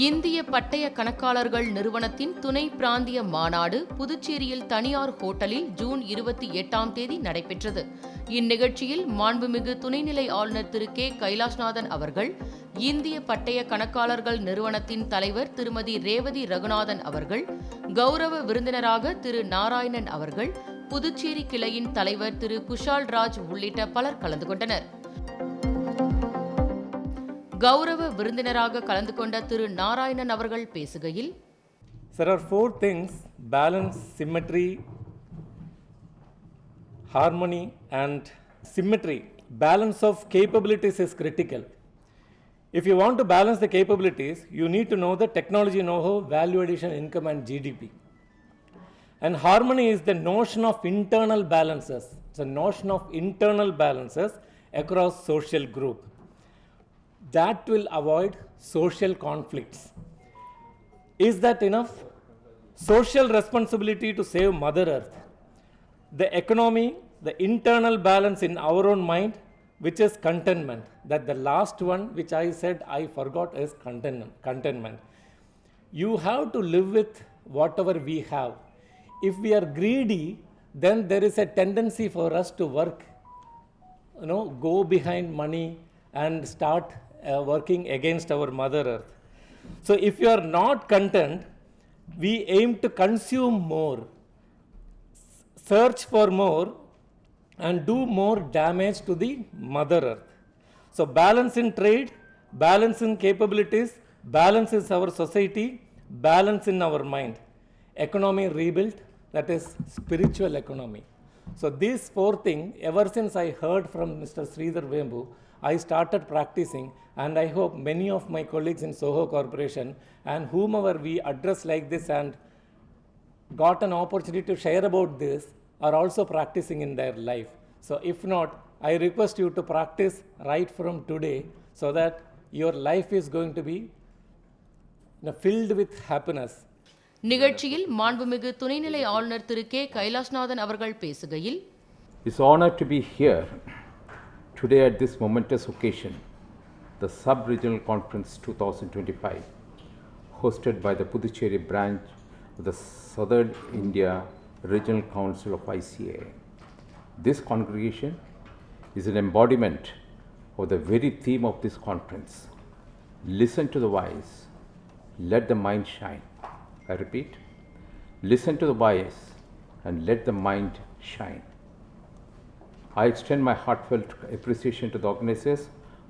இந்திய பட்டய கணக்காளர்கள் நிறுவனத்தின் துணை பிராந்திய மாநாடு புதுச்சேரியில் தனியார் ஹோட்டலில் ஜூன் 28ஆம் தேதி நடைபெற்றது. இந்நிகழ்ச்சியில் மாண்புமிகு துணைநிலை ஆளுநர் திரு 𝐾 அவர்கள், இந்திய பட்டய கணக்காளர்கள் நிறுவனத்தின் தலைவர் திருமதி ரேவதி ரகுநாதன் அவர்கள், கௌரவ விருந்தினராக திரு நாராயணன் அவர்கள், புதுச்சேரி கிளையின் தலைவர் திரு குஷால் ராஜ் உள்ளிட்ட பலர் கலந்து கொண்டனர். கௌரவ விருந்தினராக கலந்து கொண்ட திரு நாராயணன் அவர்கள் பேசுகையில், There are 4 things: balance, symmetry, harmony and symmetry. Balance of capabilities is critical. If you want to balance the capabilities, you need to know the technology know-how, value addition, income and GDP. And harmony is the notion of internal balances. It's a notion of internal balances across social group. That will avoid social conflicts. Is that enough? Social responsibility to save Mother Earth. The economy, the internal balance in our own mind, which is contentment. That the last one which I said I forgot is contentment. You have to live with whatever we have. If we are greedy, then there is a tendency for us to work, go behind money and start working against our Mother Earth. So if you are not content, we aim to consume more, search for more and do more damage to the Mother Earth. So balance in trade, balance in capabilities, balance in our society, balance in our mind. Economy rebuilt, that is spiritual economy. So these 4 things, ever since I heard from Mr. Sridhar Vembu, I started practicing, and I hope many of my colleagues in Soho Corporation and whomever we address like this and got an opportunity to share about this are also practicing in their life. So if not, I request you to practice right from today so that your life is going to be filled with happiness. நிகழ்ச்சியில் மாண்புமிகு துணைநிலை ஆளுநர் திரு 𝐾 அவர்கள் பேசுகையில், It's honored to be here today at this momentous occasion, the Sub-Regional Conference 2025, hosted by the Puducherry branch of the Southern India Regional Council of ICA. This congregation is an embodiment of the very theme of this conference. Listen to the wise, let the mind shine. I repeat, listen to the wise and let the mind shine. I extend my heartfelt appreciation to the organizers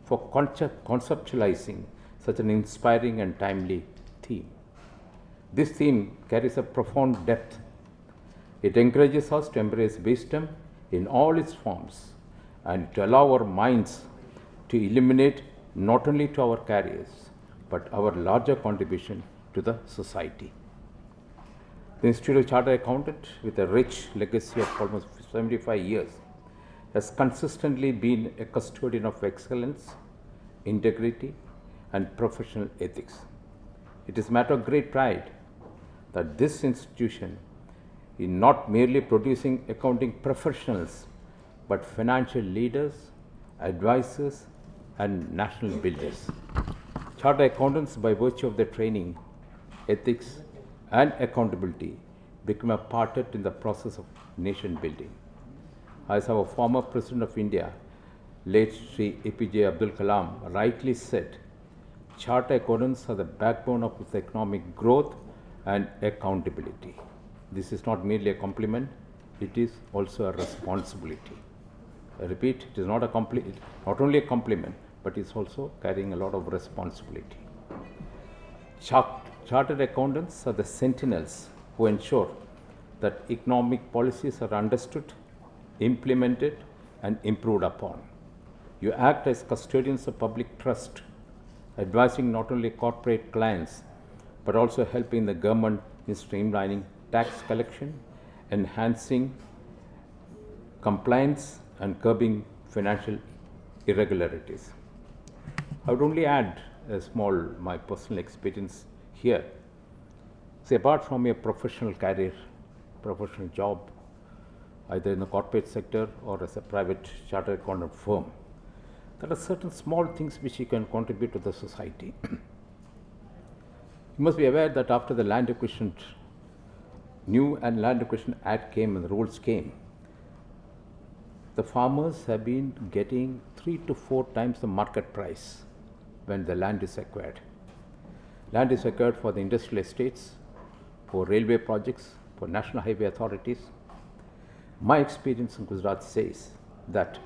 for conceptualizing such an inspiring and timely theme. This theme carries a profound depth. It encourages us to embrace wisdom in all its forms and to allow our minds to illuminate not only to our careers but our larger contribution to the society. The Institute of Chartered Accountant, with a rich legacy of almost 75 years, has consistently been a custodian of excellence, integrity, and professional ethics. It is a matter of great pride that this institution is not merely producing accounting professionals, but financial leaders, advisors, and national builders. Chartered accountants, by virtue of their training, ethics, and accountability, become a partner in the process of nation building. As our former President of India, late Sri APJ Abdul Kalam, rightly said, Chartered accountants are the backbone of economic growth and accountability. This is not merely a compliment, it is also a responsibility. I repeat, it is not only a compliment, but it's also carrying a lot of responsibility. Chartered accountants are the sentinels who ensure that economic policies are understood, implemented, and improved upon. You act as custodians of public trust, advising not only corporate clients, but also helping the government in streamlining tax collection, enhancing compliance, and curbing financial irregularities. I would only add my personal experience here. See, apart from a professional career, professional job, either in the corporate sector or as a private chartered accountant firm, there are certain small things which you can contribute to the society. You must be aware that after the Land Acquisition, new and Land Acquisition Act came and the rules came, the farmers have been getting 3 to 4 times the market price when the land is acquired. Land is acquired for the industrial estates, for railway projects, for national highway authorities. My experience in Gujarat says that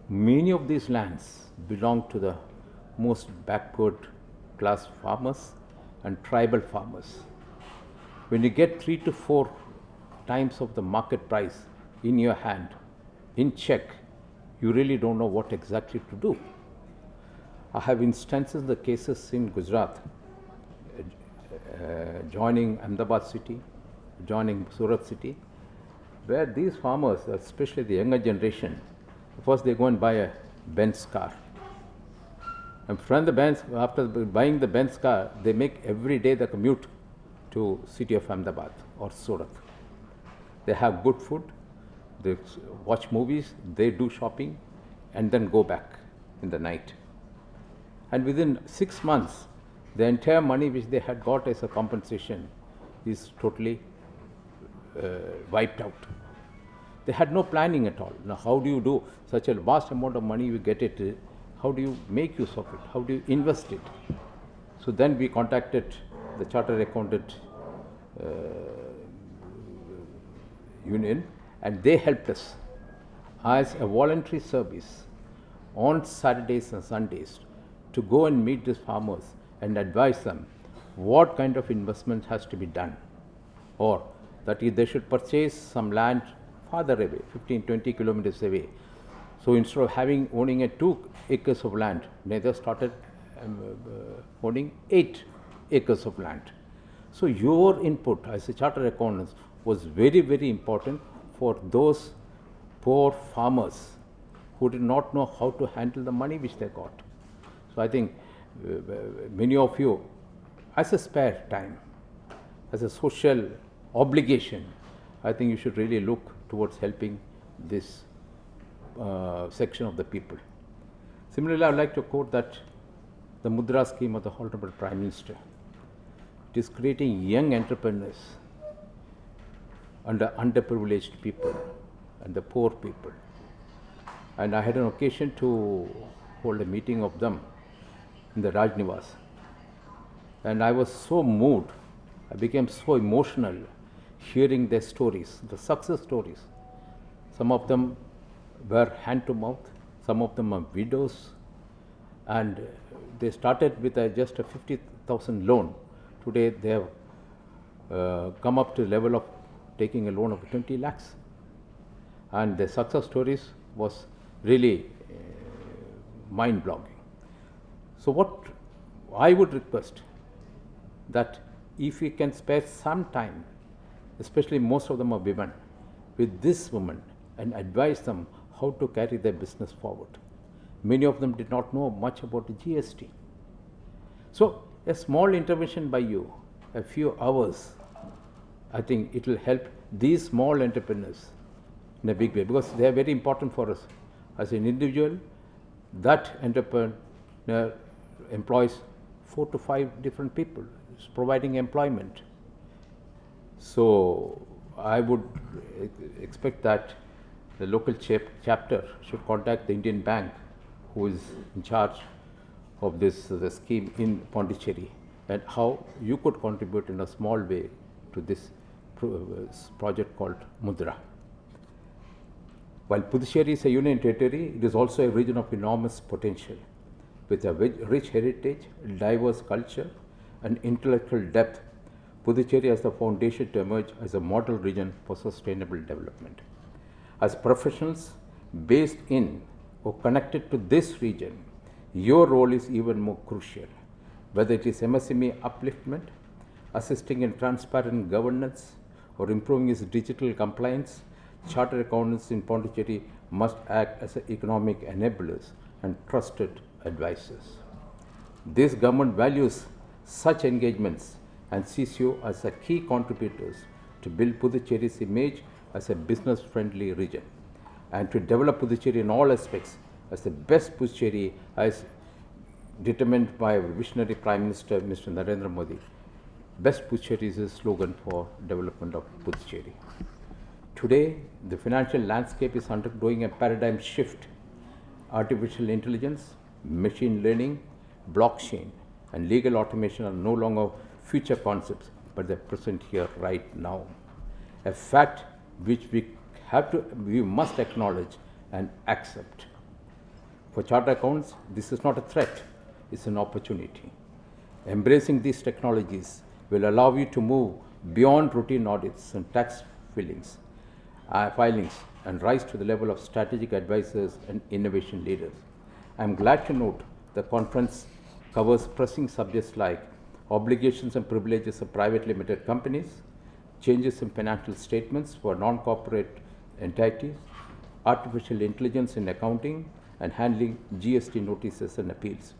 many of these lands belong to the most backward class farmers and tribal farmers. When you get 3 to 4 times of the market price in your hand, in check, you really don't know what exactly to do. I have instances, the cases in Gujarat, joining Ahmedabad city, joining Surat city, where these farmers, especially the younger generation, first they go and buy a Benz car. And from the Benz, after buying the Benz car, they make every day the commute to city of Ahmedabad or Surat. They have good food, they watch movies, they do shopping, and then go back in the night. And within 6 months, the entire money which they had got as a compensation is totally wiped out. They had no planning at all. Now, how do you do such a vast amount of money? You get it. How do you make use of it? How do you invest it? So then we contacted the Chartered Accountant Union, and they helped us as a voluntary service on Saturdays and Sundays to go and meet these farmers and advise them what kind of investment has to be done, or that if they should purchase some land farther away, 15-20 kilometers away. So instead of owning a 2 acres of land, they just started owning 8 acres of land. So your input as a chartered accountant was very, very important for those poor farmers who did not know how to handle the money which they got. So I think many of you, as a spare time, as a social obligation, I think you should really look towards helping this section of the people. Similarly, I would like to quote that the Mudra scheme of the Honorable Prime Minister, it is creating young entrepreneurs and the underprivileged people and the poor people. And I had an occasion to hold a meeting of them in the Rajnivas. And I was so moved, I became so emotional hearing their stories, the success stories. Some of them were hand to mouth, some of them are widows, and they started with just a 50,000 loan. Today they have come up to the level of taking a loan of 20 lakhs. And the success stories was really mind-blowing. So what I would request, that if we can spare some time, especially most of them are women, with this woman and advise them how to carry their business forward. Many of them did not know much about the GST. So a small intervention by you, a few hours, I think it will help these small entrepreneurs in a big way, because they are very important for us. As an individual, that entrepreneur employs 4 to 5 different people, it's providing employment. So I would expect that the local chapter should contact the Indian Bank, who is in charge of this scheme in Pondicherry, and how you could contribute in a small way to this project called Mudra. While Puducherry is a union territory, it is also a region of enormous potential, with a rich heritage, diverse culture, and intellectual depth. Puducherry has the foundation to emerge as a model region for sustainable development. As professionals based in or connected to this region, your role is even more crucial, whether it is MSME upliftment, assisting in transparent governance, or improving its digital compliance. Chartered accountants in Pondicherry must act as economic enablers and trusted advisors. This government values such engagements and sees you as a key contributors to build Puducherry's image as a business-friendly region, and to develop Puducherry in all aspects as the best Puducherry, as determined by our visionary Prime Minister, Mr. Narendra Modi. Best Puducherry is a slogan for development of Puducherry. Today, the financial landscape is undergoing a paradigm shift. Artificial intelligence, machine learning, blockchain, and legal automation are no longer future concepts, but they're present here right now. A fact which we must acknowledge and accept. For chartered accountants, this is not a threat, it's an opportunity. Embracing these technologies will allow you to move beyond routine audits and tax filings and rise to the level of strategic advisors and innovation leaders. I am glad to note the conference covers pressing subjects like obligations and privileges of private limited companies, changes in financial statements for non-corporate entities, artificial intelligence in accounting, and handling GST notices and appeals.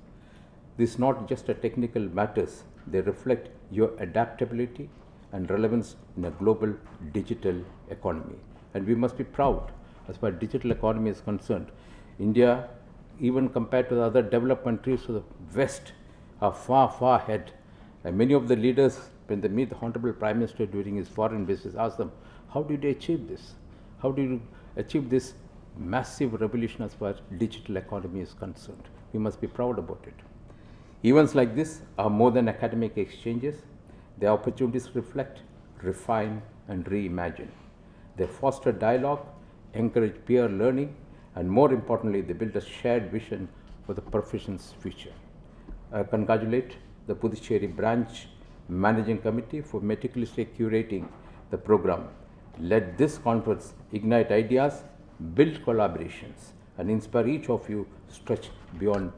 These are not just technical matters, they reflect your adaptability and relevance in a global digital economy. And we must be proud as far as digital economy is concerned. India, even compared to the other developed countries to the West, are far, far ahead. And many of the leaders, when they meet the Honorable Prime Minister during his foreign visits, ask them, how did you achieve this? How did you achieve this massive revolution as far as digital economy is concerned? We must be proud about it. Events like this are more than academic exchanges. They are opportunities to reflect, refine, and reimagine. They foster dialogue, encourage peer learning, and more importantly, they build a shared vision for the profession's future. I congratulate the Puducherry Branch Managing Committee for meticulously curating the program. Let this conference ignite ideas, build collaborations, and inspire each of you to stretch beyond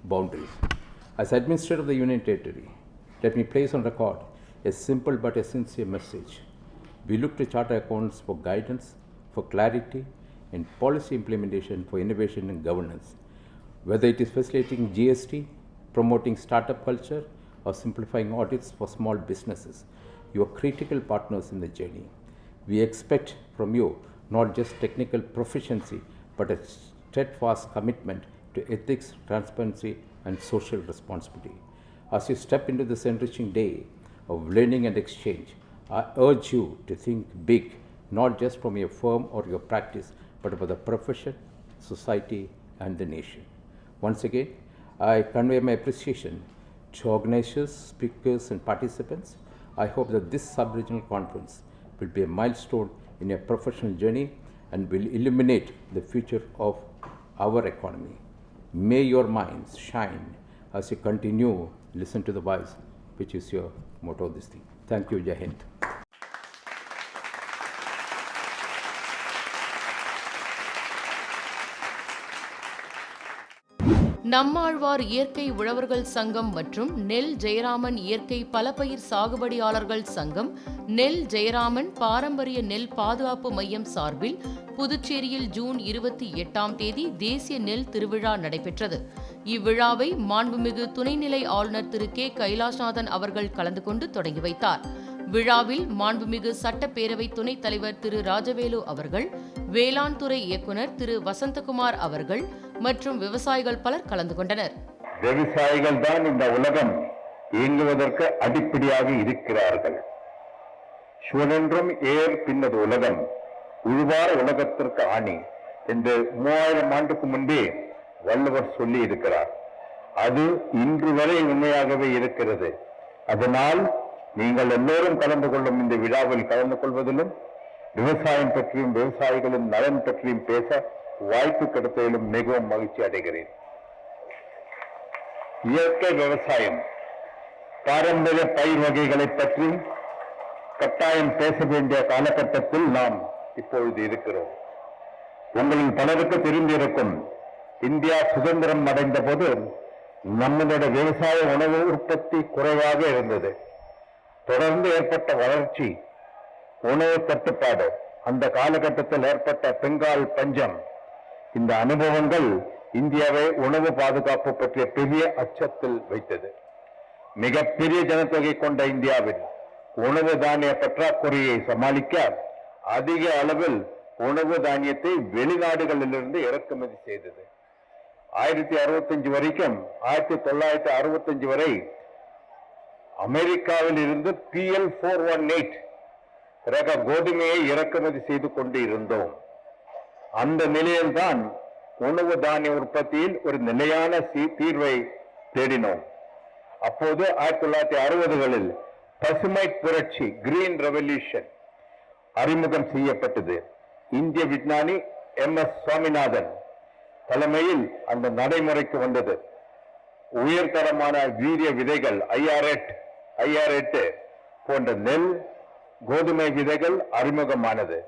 boundaries. As Administrator of the Union Territory, let me place on record a simple but a sincere message. We look to chartered accountants for guidance, for clarity, and policy implementation for innovation and governance. Whether it is facilitating GST, promoting startup culture, or simplifying audits for small businesses, you are critical partners in the journey. We expect from you not just technical proficiency, but a steadfast commitment to ethics, transparency, and social responsibility. As you step into this enriching day of learning and exchange, I urge you to think big, not just from your firm or your practice, but about the profession, society, and the nation. Once again, I convey my appreciation to organizers, speakers, and participants. I hope that this sub-regional conference will be a milestone in your professional journey and will illuminate the future of our economy. May your minds shine as you continue to listen to the voice, which is your motto of this thing. Thank you, 𝐤𝐻. Nammalvar இயற்கை உழவர்கள் சங்கம் மற்றும் நெல் ஜெயராமன் இயற்கை பலபயிர் சாகுபடியாளர்கள் சங்கம், நெல் ஜெயராமன் பாரம்பரிய நெல் பாதுகாப்பு மையம் சார்பில் புதுச்சேரியில் ஜூன் 28ஆம் தேதி தேசிய நெல் திருவிழா நடைபெற்றது. இவ்விழாவை மாண்புமிகு துணைநிலை ஆளுநர் திரு 𝐾 அவர்கள் கலந்து கொண்டு தொடங்கி வைத்தார். விழாவில் மாண்புமிகு சட்டப்பேரவை துணைத் தலைவர் திரு ராஜவேலு அவர்கள், வேளாண் துறை இயக்குனர் திரு வசந்தகுமார் அவர்கள் மற்றும் விவசாயிகள் பலர் கலந்து கொண்டனர். விவசாயிகள் தான் இந்த உலகம் இயங்குவதற்கு அடிப்படையாக இருக்கிறார்கள். சுழன்றும் ஏர் பின்னது உலகம், உழுவார் உலகத்திற்கு ஆணி என்று 3000 ஆண்டுக்கு முன்பே வள்ளுவர் சொல்லி இருக்கிறார். அது இன்று வரை உண்மையாகவே இருக்கிறது. அதனால் நீங்கள் எல்லோரும் கலந்து கொள்ளும் இந்த விழாவில் கலந்து கொள்வதிலும், விவசாயம் பற்றியும் விவசாயிகளின் நலன் பற்றியும் பேச வாய்ப்பு கிடைத்ததிலும் மிகவும் மகிழ்ச்சி அடைகிறேன். இயற்கை விவசாயம், பாரம்பரிய பயிர் வகைகளை பற்றி கட்டாயம் பேச வேண்டிய காலகட்டத்தில் நாம் இப்பொழுது இருக்கிறோம். உங்களில் பலருக்கு தெரிந்திருக்கும், இந்தியா சுதந்திரம் அடைந்த போது நம்மளுடைய விவசாய உணவு உற்பத்தி குறைவாக இருந்தது. தொடர்ந்து ஏற்பட்ட வளர்ச்சி, உணவு தட்டுப்பாடு, அந்த காலகட்டத்தில் ஏற்பட்ட பெங்கால் பஞ்சம், இந்த அனுபவங்கள் இந்தியாவை உணவு பாதுகாப்பு பற்றிய பெரிய அச்சத்தில் வைத்தது. மிகப்பெரிய ஜனத்தொகை கொண்ட இந்தியாவில் உணவு தானிய பற்றாக்குறையை சமாளிக்க அதிக அளவில் உணவு தானியத்தை வெளிநாடுகளிலிருந்து இறக்குமதி செய்தது. 1965 வரைக்கும் 1965 வரை அமெரிக்காவில் இருந்து PL418 ரக கோதுமையை இறக்குமதி செய்து கொண்டு இருந்தோம். அந்த நிலையில்தான் உணவு தானிய உற்பத்தியில் ஒரு நிலையான தீர்வை தேடினோம். அப்போது 1960களில் பசுமை புரட்சி கிரீன் ரெவல்யூஷன் அறிமுகம் செய்யப்பட்டது. இந்திய விஞ்ஞானி MS சுவாமிநாதன் தலைமையில் அந்த நடைமுறைக்கு வந்தது. உயர்தரமான வீரிய விதைகள் IR8 போன்ற நெல் கோதுமை விதைகள் அறிமுகமானது.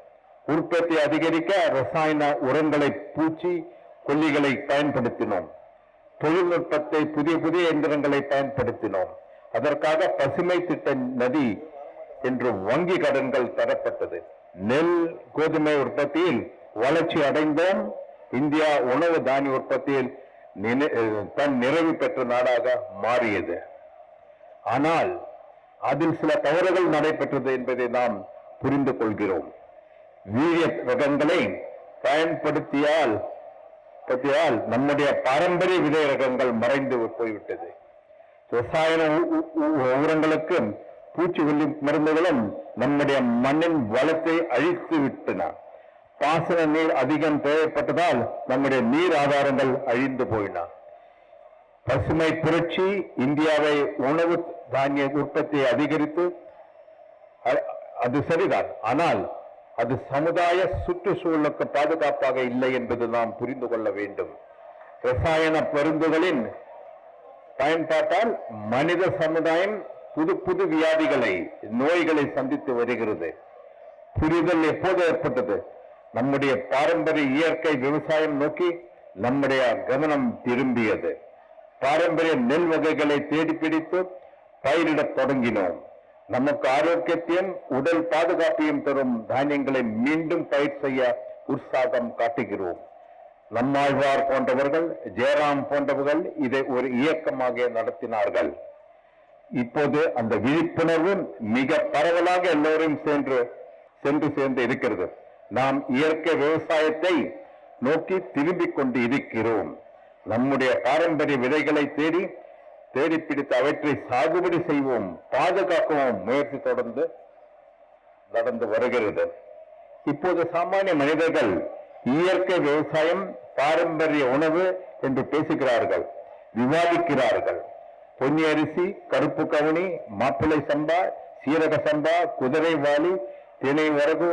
உற்பத்தி அதிகரிக்க ரசாயன உரங்களை பூச்சி கொல்லிகளை பயன்படுத்தினோம். தொழில்நுட்பத்தை புதிய எந்திரங்களை பயன்படுத்தினோம். அதற்காக பசுமை திட்ட நிதி என்று வங்கி கடன்கள் தரப்பட்டது. நெல் கோதுமை உற்பத்தியில் வளர்ச்சி அடைந்தோம். இந்தியா உணவு தானிய உற்பத்தியில் தன் நிறைவு பெற்ற நாடாக மாறியது. ஆனால் அதில் சில தவறுகள் நடைபெற்றது என்பதை நாம் புரிந்து கொள்கிறோம். வீரிய ரகங்களை பயன்படுத்தியால் நம்முடைய பாரம்பரிய விதை ரகங்கள் மறைந்து போய்விட்டது. ரசாயன உரங்களுக்கும் பூச்சிக்கொல்லி மருந்துகளும் நம்முடைய மண்ணின் வளத்தை அழித்து விட்டன. பாசன நீர் அதிகம் தேவைப்பட்டதால் நம்முடைய நீர் ஆதாரங்கள் அழிந்து போயின. பசுமை புரட்சி இந்தியாவை உணவு தானிய உற்பத்தியை அதிகரித்து அது சரிதான். ஆனால் அது சமுதாய சுற்றுச்சூழலுக்கு பாதுகாப்பாக இல்லை என்பது நாம் புரிந்து கொள்ள வேண்டும். ரசாயன மருந்துகளின் பயன்பாட்டால் மனித சமுதாயம் புது வியாதிகளை நோய்களை சந்தித்து வருகிறது. புரிதல் எப்போது ஏற்பட்டது? நம்முடைய பாரம்பரிய இயற்கை விவசாயம் நோக்கி நம்முடைய கவனம் திரும்பியது. பாரம்பரிய நெல் வகைகளை தேடி பிடித்து பயிரிடத் தொடங்கினோம். நமக்கு ஆரோக்கியத்தையும் உடல் பாதுகாப்பையும் தரும் தானியங்களை மீண்டும் பயிர் செய்ய உற்சாகம் காட்டுகிறோம். நம்மாழ்வார் போன்றவர்கள், ஜெயராம் போன்றவர்கள் இதை ஒரு இயக்கமாக நடத்தினார்கள். இப்போது அந்த விழிப்புணர்வு மிக பரவலாக எல்லோரும் சேர்ந்து இருக்கிறது. நாம் இயற்கை விவசாயத்தை நோக்கி திரும்பிக் கொண்டு இருக்கிறோம். நம்முடைய பாரம்பரிய விதைகளை தேடி பிடித்து அவற்றை சாகுபடி செய்வோம், பாதுகாக்கவும் முயற்சி தொடர்ந்து நடந்து வருகிறது. இப்போது சாமானிய மனிதர்கள் இயற்கை விவசாயம், பாரம்பரிய உணவு என்று பேசுகிறார்கள், விவாதிக்கிறார்கள். பொன்னி அரிசி, கருப்பு கவுனி, மாப்பிள்ளை சம்பா, சீரக சம்பா, குதிரைவாலி, தினை வரகு,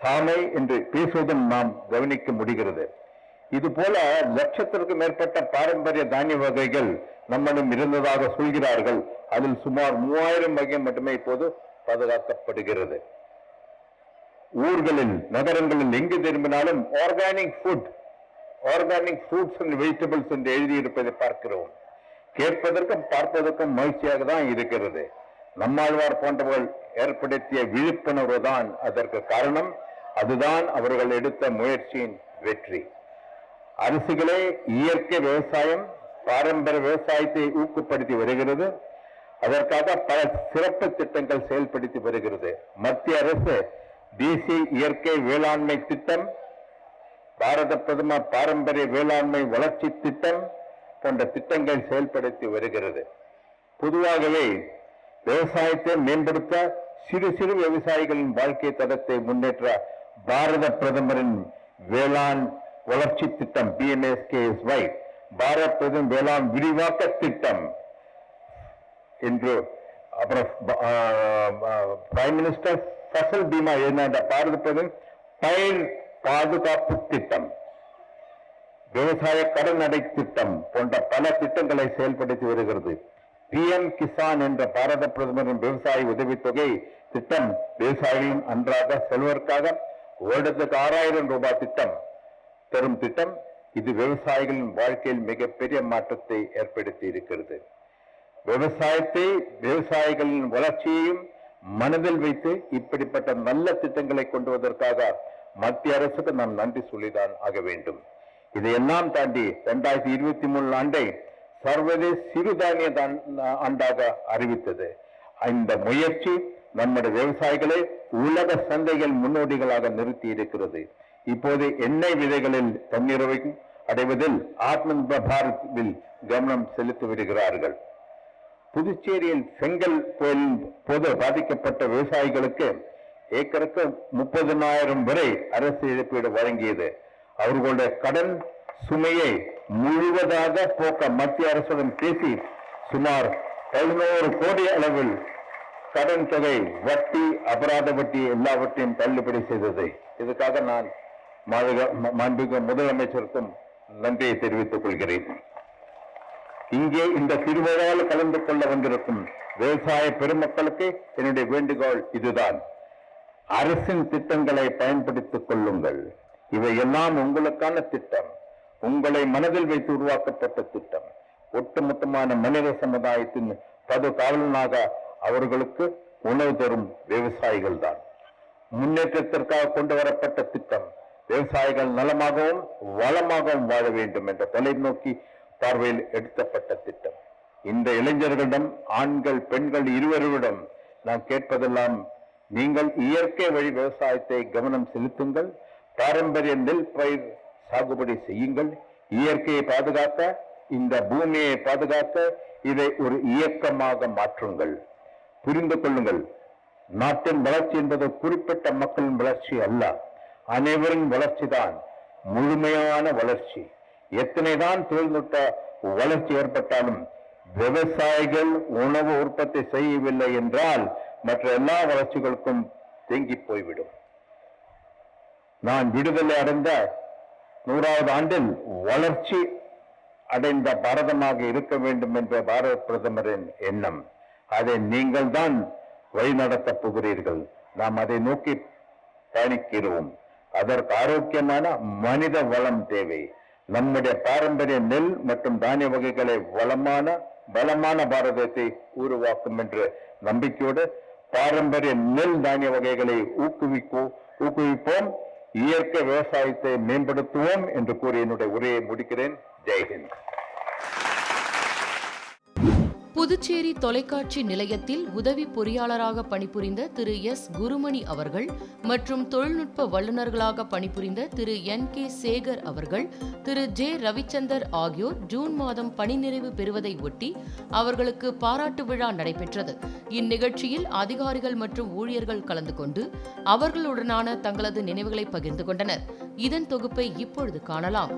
சாமை என்று பேசுவதும் நாம் கவனிக்க முடிகிறது. இது போல லட்சத்திற்கும் மேற்பட்ட பாரம்பரிய தானிய வகைகள் நம்மிடம் இருந்ததாக சொல்கிறார்கள். அதில் சுமார் 3000 வகை மட்டுமே இப்போது பாதுகாக்கப்படுகிறது. ஊர்களில், நகரங்களில் எங்கு திரும்பினாலும் ஆர்கானிக் ஃப்ரூட்ஸ் அண்ட் வெஜிடபிள்ஸ் என்று எழுதியிருப்பதை பார்க்கிறோம். கேட்பதற்கும் பார்ப்பதற்கும் மகிழ்ச்சியாக தான் இருக்கிறது. நம்மாழ்வார் போன்றவர்கள் ஏற்படுத்திய விழிப்புணர்வு தான் அதற்கு காரணம். அதுதான் அவர்கள் எடுத்த முயற்சியின் வெற்றி. அரசுகளே இயற்கை விவசாயம், பாரம்பரிய விவசாயத்தை ஊக்கப்படுத்தி வருகிறது. அதற்காக பல சிறப்பு திட்டங்கள் செயல்படுத்தி வருகிறது. மத்திய அரசு தேசிய இயற்கை வேளாண்மை திட்டம், பாரத பிரதமர் பாரம்பரிய வேளாண்மை வளர்ச்சி திட்டம் போன்ற திட்டங்கள் செயல்படுத்தி வருகிறது. பொதுவாகவே விவசாயத்தை மேம்படுத்த சிறு விவசாயிகளின் வாழ்க்கை தரத்தை முன்னேற்ற பாரத பிரதமரின் வேளாண் வளர்ச்சி திட்டம் PMSKSY, பாரத பிரதமர் வேளாண் விரிவாக்க திட்டம் என்று, அப்புறம் பிரைம் மினிஸ்டர் ஃபசல் பீமா என்ன, பாரத பிரதமர் பயிர் பாதுகாப்பு திட்டம், விவசாய கடன் அடை திட்டம் போன்ற பல திட்டங்களை செயல்படுத்தி வருகிறது. PM கிசான் என்ற பாரத பிரதமரின் விவசாய உதவித்தொகை திட்டம் விவசாயிகளின் அன்றாட செலவிற்காக வருடத்துக்கு 6000 ரூபாய் தரும் திட்டம். இது விவசாயிகளின் வாழ்க்கையில் மிகப்பெரிய மாற்றத்தை ஏற்படுத்தி இருக்கிறது. விவசாயிகளின் வளர்ச்சியையும் மனதில் வைத்து இப்படிப்பட்ட நல்ல திட்டங்களை கொண்டு வருவதற்காக மத்திய அரசுக்கு நாம் நன்றி சொல்லிதான் ஆக வேண்டும். இதையெல்லாம் தாண்டி 2023 ஆண்டை சர்வதேச சிறுதானிய ஆண்டாக அறிவித்தது. இந்த முயற்சி நம்முடைய விவசாயிகளை உலக சந்தைகள் முன்னோடிகளாக நிறுத்தி இருக்கிறது. இப்போது எண்ணெய் விதைகளில் தன்னிறைவையும் அடைவதில் ஆத்ம பாரத்தில் கவனம் செலுத்தி வருகிறார்கள். புதுச்சேரியில் செங்கல் புயலின் போது பாதிக்கப்பட்ட விவசாயிகளுக்கு ஏக்கருக்கு 30,000 வரை அரசு இழப்பீடு வழங்கியது. அவர்களுடைய கடன் சுமையை முழுவதாக போக்க மத்திய அரசுடன் பேசி சுமார் 11 கோடி அளவில் கடன் தொகை, வட்டி, அபராத வட்டி எல்லாவற்றையும் தள்ளுபடி செய்தது. இதுக்காக நான் மாண்புமிகு முதலமைச்சருக்கும் நன்றியை தெரிவித்துக் கொள்கிறேன். இங்கே இந்த திருவிழாவில் கலந்து கொள்ள வந்திருக்கும் விவசாய பெருமக்களுக்கு என்னுடைய வேண்டுகோள் இதுதான். அரசின் திட்டங்களை பயன்படுத்திக் கொள்ளுங்கள். இவையெல்லாம் உங்களுக்கான திட்டம், உங்களை மனதில் வைத்து உருவாக்கப்பட்ட திட்டம். ஒட்டுமொத்தமான மனித சமுதாயத்தின் பாதுகாவலனாக அவர்களுக்கு உணவு தரும் விவசாயிகள் தான். முன்னேற்றத்திற்காக கொண்டு வரப்பட்ட திட்டம் விவசாயிகள் நலமாகவும் வளமாகவும் வாழ வேண்டும் என்ற தொலைநோக்கி பார்வையில் எடுக்கப்பட்ட திட்டம். இந்த இளைஞர்களிடம், ஆண்கள் பெண்கள் இருவரிடம் நாம் கேட்பதெல்லாம், நீங்கள் இயற்கை வழி விவசாயத்தை கவனம் செலுத்துங்கள், பாரம்பரிய நெல் பயிர் சாகுபடி செய்யுங்கள், இயற்கையை பாதுகாக்க, இந்த பூமியை பாதுகாக்க இதை ஒரு இயக்கமாக மாற்றுங்கள். புரிந்து கொள்ளுங்கள், நாட்டின் வளர்ச்சி என்பது குறிப்பிட்ட மக்களின் வளர்ச்சி அல்ல, அனைவரின் வளர்ச்சி தான் முழுமையான வளர்ச்சி. எத்தனைதான் தொழில்நுட்ப வளர்ச்சி ஏற்பட்டாலும் விவசாயிகள் உணவு உற்பத்தி செய்யவில்லை என்றால் மற்ற எல்லா வளர்ச்சிகளுக்கும் தேங்கி போய்விடும். நான் விடுதலை அடைந்த 100வது ஆண்டில் வளர்ச்சி அடைந்த பாரதமாக இருக்க வேண்டும் என்ற பாரத பிரதமரின் எண்ணம். அதை நீங்கள் தான் வழிநடத்தப் போகிறீர்கள். நாம் அதை நோக்கி பயணிக்கிறோம். அதற்கு ஆரோக்கியமான மனித வளம் தேவை. நம்முடைய பாரம்பரிய நெல் மற்றும் தானிய வகைகளை பலமான பாரதத்தை உருவாக்கும் என்ற நம்பிக்கையோடு பாரம்பரிய நெல் தானிய வகைகளை ஊக்குவிப்போம், இயற்கை விவசாயத்தை மேம்படுத்துவோம் என்று கூறி என்னுடைய உரையை முடிக்கிறேன். ஜெய்ஹிந்த். புதுச்சேரி தொலைக்காட்சி நிலையத்தில் உதவி பொறியாளராக பணிபுரிந்த திரு எஸ். குருமணி அவர்கள் மற்றும் தொழில்நுட்ப வல்லுநர்களாக பணிபுரிந்த திரு N.K. சேகர் அவர்கள், திரு J. ரவிச்சந்தர் ஆகியோர் ஜூன் மாதம் பணி நிறைவு பெறுவதை ஒட்டி அவர்களுக்கு பாராட்டு விழா நடைபெற்றது. இந்நிகழ்ச்சியில் அதிகாரிகள் மற்றும் ஊழியர்கள் கலந்து கொண்டு அவர்களுடனான தங்களது நினைவுகளை பகிர்ந்து கொண்டனர். இதன் தொகுப்பை இப்பொழுது காணலாம்.